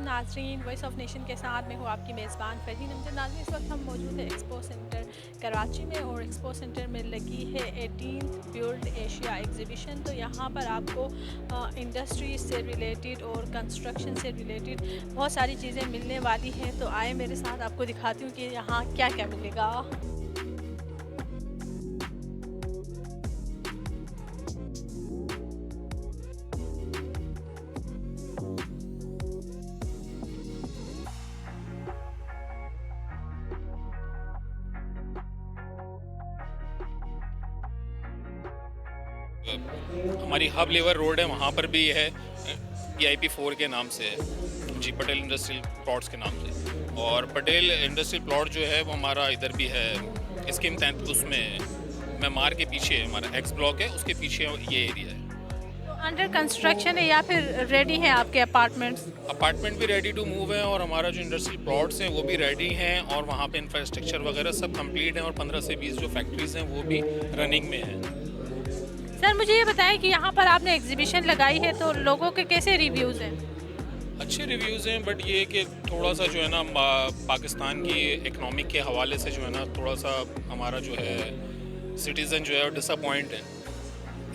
नाज़रीन, voice of nation के साथ मैं हूँ आपकी मेज़बान फ़रहीन अमजद। नाज़रीन, इस वक्त हम मौजूद है एक्सपो सेंटर कराची में और एक्सपो सेंटर में लगी है 18th बिल्ड एशिया एग्ज़िबिशन। तो यहाँ पर आपको इंडस्ट्री से रिलेटेड और कंस्ट्रक्शन से रिलेटेड बहुत सारी चीज़ें मिलने वाली हैं। तो आए मेरे साथ, आपको दिखाती हूँ कि यहाँ क्या क्या मिलेगा। हमारी हब लेवर रोड है, वहाँ पर भी है, PIP4 के नाम से है जी, पटेल इंडस्ट्रियल प्लॉट्स के नाम से। और पटेल इंडस्ट्रियल प्लॉट जो है वो हमारा इधर भी है, स्कीम तहत उसमें मैमार के पीछे हमारा एक्स ब्लॉक है, उसके पीछे ये एरिया है। तो अंडर कंस्ट्रक्शन है या फिर रेडी है आपके अपार्टमेंट्स? अपार्टमेंट भी रेडी टू मूव है और हमारा जो इंडस्ट्रियल प्लॉट्स हैं वो भी रेडी हैं और वहाँ पे इंफ्रास्ट्रक्चर वगैरह सब कंप्लीट है और 15 से 20 जो फैक्ट्रीज़ हैं वो भी रनिंग में हैं। सर, मुझे ये बताएं कि यहाँ पर आपने एग्जीबिशन लगाई है तो लोगों के कैसे रिव्यूज़ हैं? अच्छे रिव्यूज़ हैं, बट ये कि थोड़ा सा जो है ना पाकिस्तान की इकनॉमिक के हवाले से जो है ना थोड़ा सा हमारा जो है सिटीज़न जो है डिसअपॉइंट है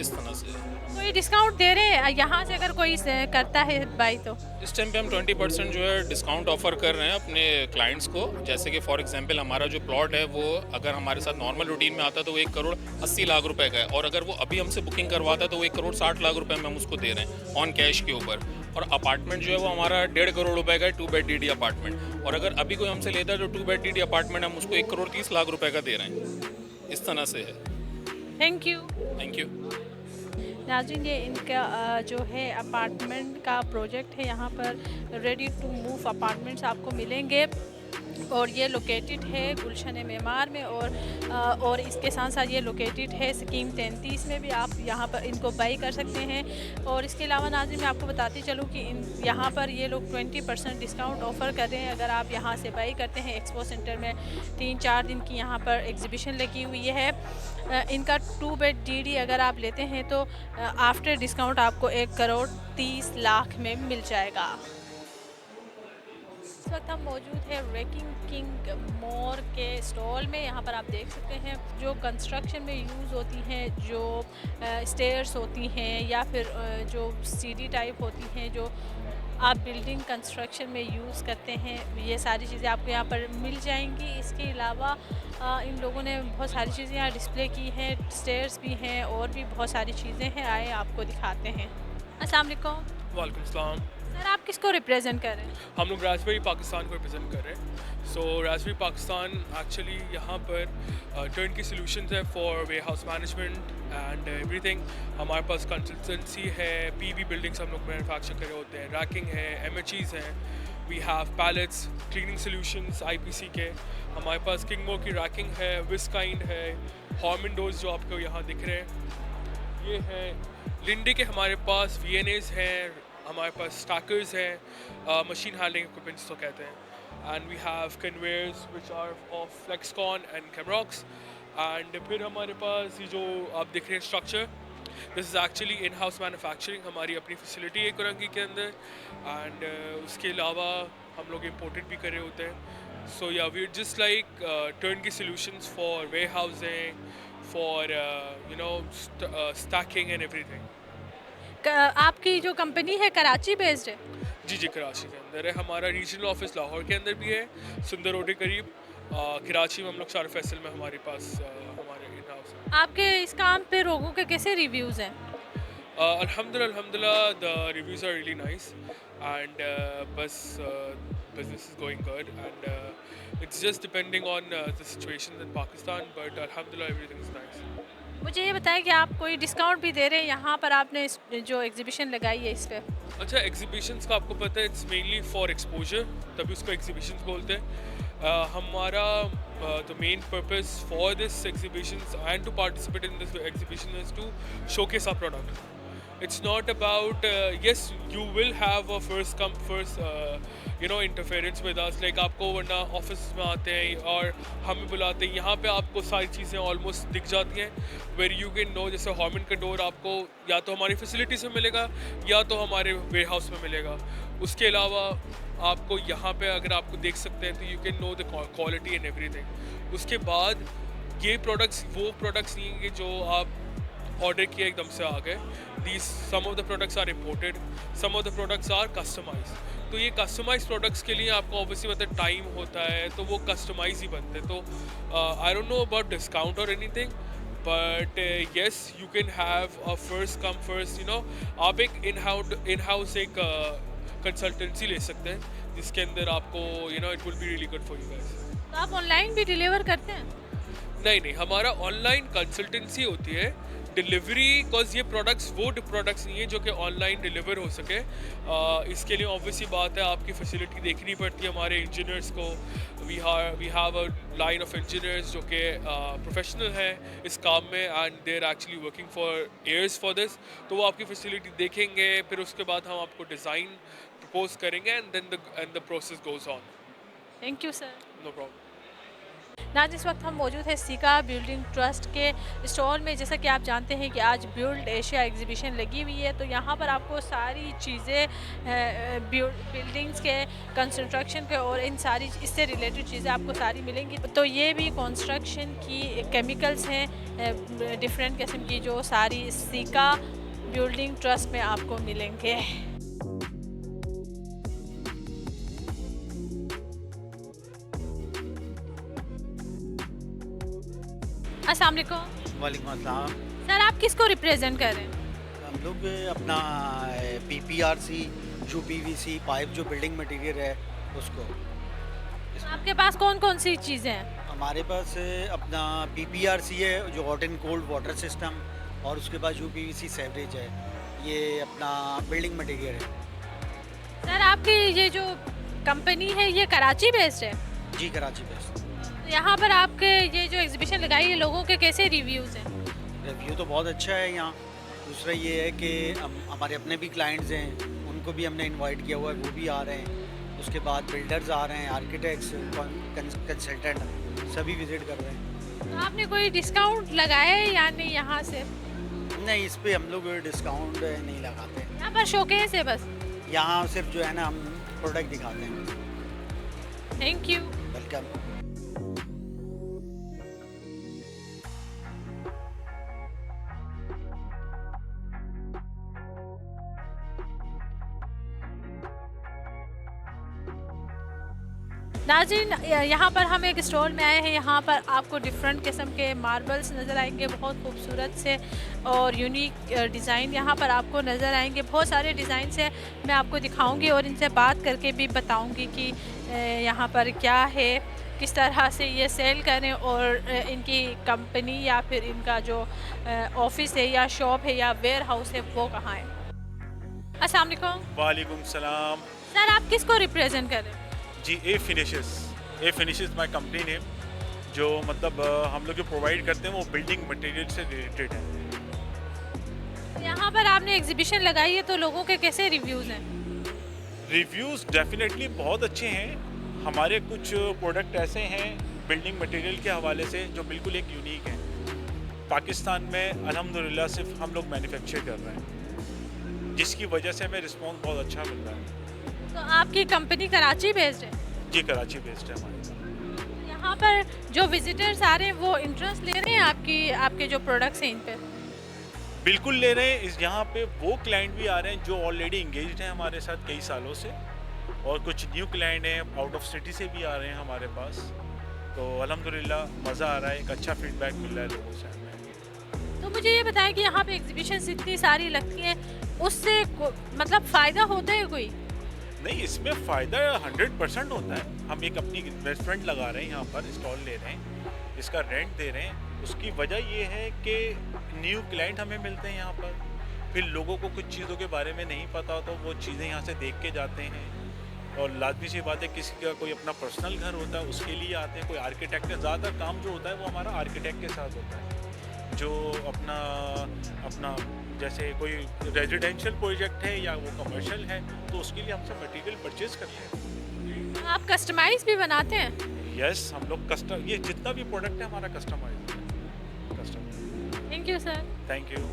इस तरह से। कोई डिस्काउंट दे रहे हैं यहाँ से अगर कोई करता है बाई तो? इस टाइम पे हम 20% जो है डिस्काउंट ऑफर कर रहे हैं अपने क्लाइंट्स को। जैसे कि फॉर एग्जांपल हमारा जो प्लॉट है वो अगर हमारे साथ नॉर्मल रूटीन में आता तो वो 1 करोड़ 80 लाख रुपए का है, और अगर वो अभी हमसे बुकिंग करवाता तो वो 1 करोड़ 60 लाख रुपए में हम उसको दे रहे हैं ऑन कैश के ऊपर। और अपार्टमेंट जो है वो हमारा 1.5 करोड़ रुपए का है, 2 बेड DD अपार्टमेंट। और अगर अभी कोई हमसे लेता है तो 2 बेड DD अपार्टमेंट हम उसको 1 करोड़ 30 लाख रुपए का दे रहे हैं। इस तरह से है। Thank you. Thank you. नाज़रीन, ये इनका जो है अपार्टमेंट का प्रोजेक्ट है। यहाँ पर रेडी टू मूव अपार्टमेंट्स आपको मिलेंगे और ये लोकेटेड है गुलशन मेमार में, और इसके साथ साथ ये लोकेटेड है स्कीम 33 में भी। आप यहाँ पर इनको बाई कर सकते हैं। और इसके अलावा नाज़रीन, मैं आपको बताती चलूँ कि यहाँ पर ये लोग 20% डिस्काउंट ऑफ़र कर रहे हैं अगर आप यहाँ से बाई करते हैं। एक्सपो सेंटर में 3-4 दिन की यहाँ पर एग्जीबिशन लगी हुई है। इनका 2 बेड DD अगर आप लेते हैं तो आफ्टर डिस्काउंट आपको 1 करोड़ 30 लाख में मिल जाएगा। इस वक्त हम मौजूद है रेकिंग किंग मोर के स्टॉल में। यहाँ पर आप देख सकते हैं जो कंस्ट्रक्शन में यूज़ होती हैं, जो स्टेयर्स होती हैं या फिर जो सीढ़ी टाइप होती हैं जो आप बिल्डिंग कंस्ट्रक्शन में यूज़ करते हैं, ये सारी चीज़ें आपको यहाँ पर मिल जाएंगी। इसके अलावा इन लोगों ने बहुत सारी चीज़ें यहाँ डिस्प्ले की हैं, स्टेयर्स भी हैं और भी बहुत सारी चीज़ें हैं। आए आपको दिखाते हैं। अस्सलाम वालेकुम। वालेकुम सलाम। सर, आप किसको रिप्रेजेंट कर रहे हैं? हम लोग रास्पबेरी पाकिस्तान को रिप्रेजेंट कर रहे हैं। सो रास्पबेरी पाकिस्तान एक्चुअली यहाँ पर टर्न की सॉल्यूशंस है for way house management and everything. हमारे पास कंसल्टेंसी है, PV बिल्डिंग्स हम लोग मैन्युफैक्चर कर रहे होते हैं, रैकिंग है, MHEs हैं, we have pallets, cleaning solutions IPC के। हमारे पास किंगमोर की रैकिंग है, विस्काइंड है, हॉर्मन डोर्स जो आपको यहाँ दिख रहे हैं ये है। लिंडे के हमारे पास VNAs हैं, हमारे पास स्टैकर्स हैं, मशीन हैंडलिंग इक्विपमेंट्स तो कहते हैं। And we have conveyors which are of Flexcon and कैमरॉक्स। एंड फिर हमारे पास ये जो आप देख रहे हैं structure, this is actually in house manufacturing, हमारी अपनी फैसिलिटी है कुरंगी के अंदर। एंड उसके अलावा हम लोग इम्पोर्टेड भी कर रहे होते हैं। सो या we just like turnkey solutions for warehousing, for stacking and everything. आपकी जो कंपनी है कराची बेस्ड है? जी कराची के अंदर है। हमारा रीजनल ऑफिस लाहौर के अंदर भी है, सुंदर रोड के करीब। कराची में हम लोग शार फैसल में हमारे पास हमारे इन हाउस है। आपके इस काम पे लोगों के कैसे रिव्यूज़ हैं? अल्हम्दुलिल्लाह the reviews are really nice and बस business is going good and it's just depending on the situation in Pakistan, but alhamdulillah everything is nice. मुझे ये बताएं कि आप कोई डिस्काउंट भी दे रहे हैं यहाँ पर, आपने जो एग्जीबिशन लगाई है इस पर? अच्छा, एग्जीबिशंस का आपको पता है इट्स मेनली फॉर एक्सपोजर, तभी उसको एग्जीबिशंस बोलते हैं। हमारा the main purpose for this exhibitions and to participate in this exhibition is to showcase our product. it's not about yes, you will have a first come first interference with us, like आपको वरना office में आते हैं और हमें बुलाते हैं, यहाँ पे आपको सारी चीज़ें ऑलमोस्ट दिख जाती हैं, वेर यू कैन नो। जैसे हॉर्मन का डोर आपको या तो हमारी फैसिलिटीज़ में मिलेगा या तो हमारे वेयर हाउस में मिलेगा। उसके अलावा आपको यहाँ पे अगर आपको देख सकते हैं तो you can know the quality and everything. उसके बाद ये प्रोडक्ट्स वो प्रोडक्ट्स नहीं हैं कि जो आप ऑर्डर किया एकदम से आ गए। These some of the products are imported, some of the products are customise. तो ये कस्टमाइज प्रोडक्ट्स के लिए आपको ऑब्वियसली मतलब टाइम होता है, तो वो कस्टमाइज ही बनते हैं। तो I don't know about discount और anything, but yes you can have a first come first, you know. आप एक इन हाउस एक कंसल्टेंसी ले सकते हैं जिसके अंदर आपको you know it will be really good for you guys. तो आप ऑनलाइन भी डिलीवर करते हैं? नहीं, हमारा ऑनलाइन कंसल्टेंसी होती है। डिलीवरी बिकॉज ये प्रोडक्ट्स वो प्रोडक्ट्स नहीं है जो कि ऑनलाइन डिलीवर हो सके। इसके लिए ऑब्वियसली बात है आपकी फैसिलिटी देखनी पड़ती है हमारे इंजीनियर्स को। We have a line of engineers जो कि प्रोफेशनल हैं इस काम में and they are actually working for years for this. तो वो आपकी फैसिलिटी देखेंगे, फिर उसके बाद हम आपको डिज़ाइन प्रपोज करेंगे and then the process goes on. Thank you sir. No problem. नाज़रीन, इस वक्त हम मौजूद हैं सीका बिल्डिंग ट्रस्ट के स्टॉल में। जैसा कि आप जानते हैं कि आज बिल्ड एशिया एग्जीबिशन लगी हुई है, तो यहाँ पर आपको सारी चीज़ें बिल्डिंग्स के कंस्ट्रक्शन के और इन सारी इससे रिलेटेड चीज़ें आपको सारी मिलेंगी। तो ये भी कंस्ट्रक्शन की केमिकल्स हैं डिफरेंट किस्म की, जो सारी सीका बिल्डिंग ट्रस्ट में आपको मिलेंगे। अस्सलाम वालेकुम। वालेकुम अस्सलाम। सर, आप किसको रिप्रेजेंट कर रहे हैं? हम लोग अपना PPRC UPVC पाइप जो बिल्डिंग मटेरियल है उसको। आपके पास कौन कौन सी चीज़ें हैं? हमारे पास अपना PPRC है जो hot and cold water system, और उसके बाद UPVC सेवरेज है। ये अपना बिल्डिंग मटेरियल है। सर, आपकी ये जो कंपनी है ये कराची बेस्ड है? जी, कराची बेस्ड। यहाँ पर आपके ये जो एग्जीबिशन लगाई है, लोगों के कैसे रिव्यूज़ हैं? रिव्यू तो बहुत अच्छा है यहाँ। दूसरा ये है कि हमारे अपने भी क्लाइंट्स हैं, उनको भी हमने इनवाइट किया हुआ है, वो भी आ रहे हैं। उसके बाद बिल्डर्स आ रहे हैं, आर्किटेक्ट्स, कंसल्टेंट सभी विज़िट कर रहे हैं। तो आपने कोई डिस्काउंट लगाया है या नहीं यहाँ से? नहीं, इस पे हम लोग डिस्काउंट नहीं लगाते। यहाँ पर शोकेस है बस? यहाँ सिर्फ जो है ना हम प्रोडक्ट दिखाते हैं। Thank you. वेलकम। नाज़रीन, यहाँ पर हम एक स्टॉल में आए हैं। यहाँ पर आपको डिफरेंट किस्म के मार्बल्स नज़र आएंगे, बहुत खूबसूरत से और यूनिक डिज़ाइन यहाँ पर आपको नज़र आएंगे। बहुत सारे डिज़ाइन से मैं आपको दिखाऊंगी और इनसे बात करके भी बताऊंगी कि यहाँ पर क्या है, किस तरह से ये सेल करें और इनकी कंपनी या फिर इनका जो ऑफिस है या शॉप है या वेयर हाउस है वो कहाँ है। अस्सलाम वालेकुम। वालेकुम सलाम। सर, आप किसको रिप्रेजेंट कर रहे हैं? जी, ए फिनिशेस माय कंपनी नेम। जो मतलब हम लोग जो प्रोवाइड करते हैं वो बिल्डिंग मटेरियल से रिलेटेड है। यहाँ पर आपने एग्जीबिशन लगाई है, तो लोगों के कैसे रिव्यूज़ हैं? रिव्यूज़ डेफिनेटली बहुत अच्छे हैं। हमारे कुछ प्रोडक्ट ऐसे हैं बिल्डिंग मटेरियल के हवाले से जो बिल्कुल एक यूनिक है। पाकिस्तान में अल्हम्दुलिल्लाह सिर्फ हम लोग मैन्युफैक्चर कर रहे हैं, जिसकी वजह से हमें रिस्पॉन्स बहुत अच्छा मिल रहा है। तो आपकी कंपनी कराची बेस्ड है? जी, कराची बेस्ड है हमारी। यहाँ पर जो विजिटर्स आ रहे हैं वो इंटरेस्ट ले रहे हैं आपके जो प्रोडक्ट्स हैं इन पे? बिल्कुल ले रहे हैं। यहाँ पे वो क्लाइंट भी आ रहे हैं जो ऑलरेडी इंगेज्ड हैं हमारे साथ कई सालों से, और कुछ न्यू क्लाइंट हैं आउट ऑफ सिटी से भी आ रहे हैं हमारे पास। तो अल्हम्दुलिल्लाह मज़ा आ रहा है, एक अच्छा फीडबैक मिल रहा है लोगों से हमें। तो मुझे ये बताएं कि यहाँ पे एग्जीबिशन इतनी सारी लगती हैं, उससे मतलब फ़ायदा होता है कोई? नहीं, इसमें फ़ायदा 100% होता है। हम एक अपनी इन्वेस्टमेंट लगा रहे हैं, यहाँ पर स्टॉल ले रहे हैं, इसका रेंट दे रहे हैं। उसकी वजह ये है कि न्यू क्लाइंट हमें मिलते हैं यहाँ पर। फिर लोगों को कुछ चीज़ों के बारे में नहीं पता तो वो चीज़ें यहाँ से देख के जाते हैं। और लाजमी सी बात है, किसी का कोई अपना पर्सनल घर होता है उसके लिए आते हैं, कोई आर्किटेक्ट का ज़्यादातर काम जो होता है वो हमारा आर्किटेक्ट के साथ होता है। जो अपना अपना जैसे कोई रेजिडेंशियल प्रोजेक्ट है या वो कमर्शियल है, तो उसके लिए हमसे मटेरियल परचेज करते हैं। आप कस्टमाइज भी बनाते हैं? यस, हम लोग कस्टम, ये जितना भी प्रोडक्ट है हमारा कस्टमाइज है। Custom. Thank you sir. Thank you.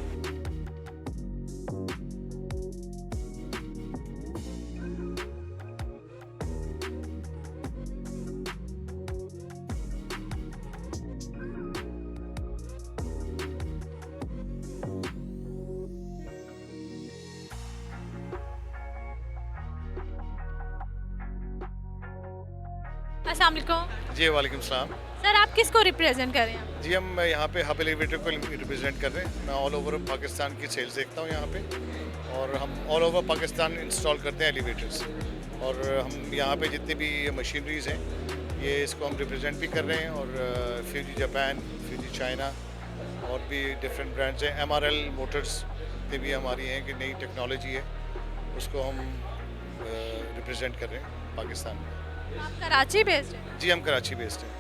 अस्सलाम वालेकुम। जी वालेकुम सलाम। सर आप किसको रिप्रेजेंट कर रहे हैं? जी हम यहाँ पे हब एलिवेटर को रिप्रेजेंट कर रहे हैं। मैं ऑल ओवर पाकिस्तान की सेल्स देखता हूँ यहाँ पे, और हम ऑल ओवर पाकिस्तान इंस्टॉल करते हैं एलिवेटर्स। और हम यहाँ पे जितनी भी मशीनरीज़ हैं, ये इसको हम रिप्रेजेंट भी कर रहे हैं। और फ्यूजी जापान, फ्यूजी चाइना और भी डिफरेंट ब्रांड्स हैं। MRL मोटर्स ये भी हमारी हैं कि नई टेक्नोलॉजी है, उसको हम रिप्रेजेंट कर रहे हैं पाकिस्तान में। आप कराची बेस्ड हैं? जी हम कराची बेस्ड हैं।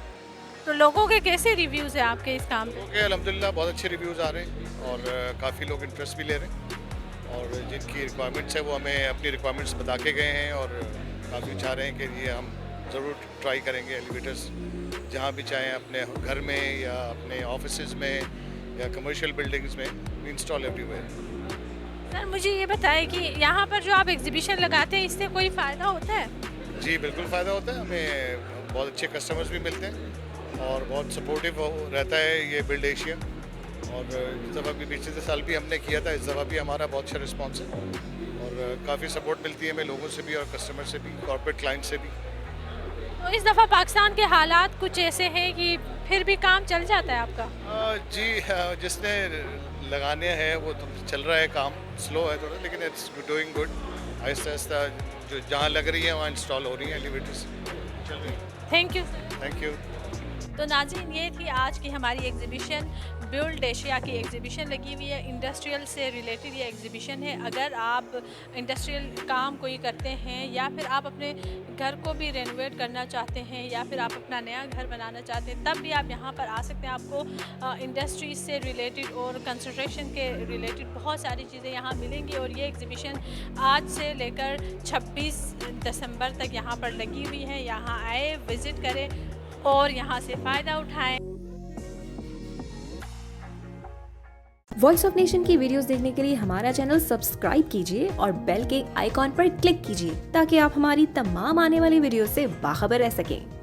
तो लोगों के कैसे रिव्यूज़ हैं आपके इस काम पे? ओके, अल्हम्दुलिल्लाह बहुत अच्छे रिव्यूज़ आ रहे हैं, और काफ़ी लोग इंटरेस्ट भी ले रहे हैं। और जिनकी रिक्वायरमेंट्स है वो हमें अपनी रिक्वायरमेंट्स बता के गए हैं, और काफ़ी चाह रहे हैं कि ये हम ज़रूर ट्राई करेंगे एलिवेटर्स जहाँ भी चाहें, अपने घर में या अपने ऑफिसेज़ में या कमर्शियल बिल्डिंग्स में, इंस्टॉल एवरीवेयर। सर मुझे ये बताएं कि यहाँ पर जो आप एग्जीबिशन लगाते हैं, इससे कोई फ़ायदा होता है? जी बिल्कुल फ़ायदा होता है, हमें बहुत अच्छे कस्टमर्स भी मिलते हैं, और बहुत सपोर्टिव रहता है ये बिल्ड एशिया। और इस दफ़ा भी, पिछले साल भी हमने किया था, इस दफ़ा भी हमारा बहुत अच्छा रिस्पॉन्स है, और काफ़ी सपोर्ट मिलती है हमें लोगों से भी और कस्टमर से भी, कॉर्पोरेट क्लाइंट से भी। तो इस दफ़ा पाकिस्तान के हालात कुछ ऐसे हैं कि फिर भी काम चल जाता है आपका? जी जिसने लगाने हैं वो तो चल रहा है, काम स्लो है थोड़ा, लेकिन it's doing good. Aahista Aahista जो जहाँ लग रही है वहाँ इंस्टॉल हो रही हैं एलिवेटर्स, चल रही है। Thank you sir. Thank you. तो नाज़रीन, ये थी आज की हमारी एग्जीबिशन, बिल्ड एशिया की एग्जीबिशन लगी हुई है। इंडस्ट्रियल से रिलेटेड ये एग्जीबिशन है। अगर आप इंडस्ट्रियल काम कोई करते हैं, या फिर आप अपने घर को भी रेनोवेट करना चाहते हैं, या फिर आप अपना नया घर बनाना चाहते हैं, तब भी आप यहाँ पर आ सकते हैं। आपको इंडस्ट्री से रिलेटेड और कंस्ट्रक्शन के रिलेटेड बहुत सारी चीज़ें यहाँ मिलेंगी। और ये एग्जीबिशन आज से लेकर 26 दिसंबर तक यहाँ पर लगी हुई है। यहाँ आए, विज़िट करें और यहाँ से फ़ायदा उठाएं। वॉइस ऑफ नेशन की वीडियोस देखने के लिए हमारा चैनल सब्सक्राइब कीजिए और बेल के आइकॉन पर क्लिक कीजिए, ताकि आप हमारी तमाम आने वाली वीडियो से बाखबर रह सकें।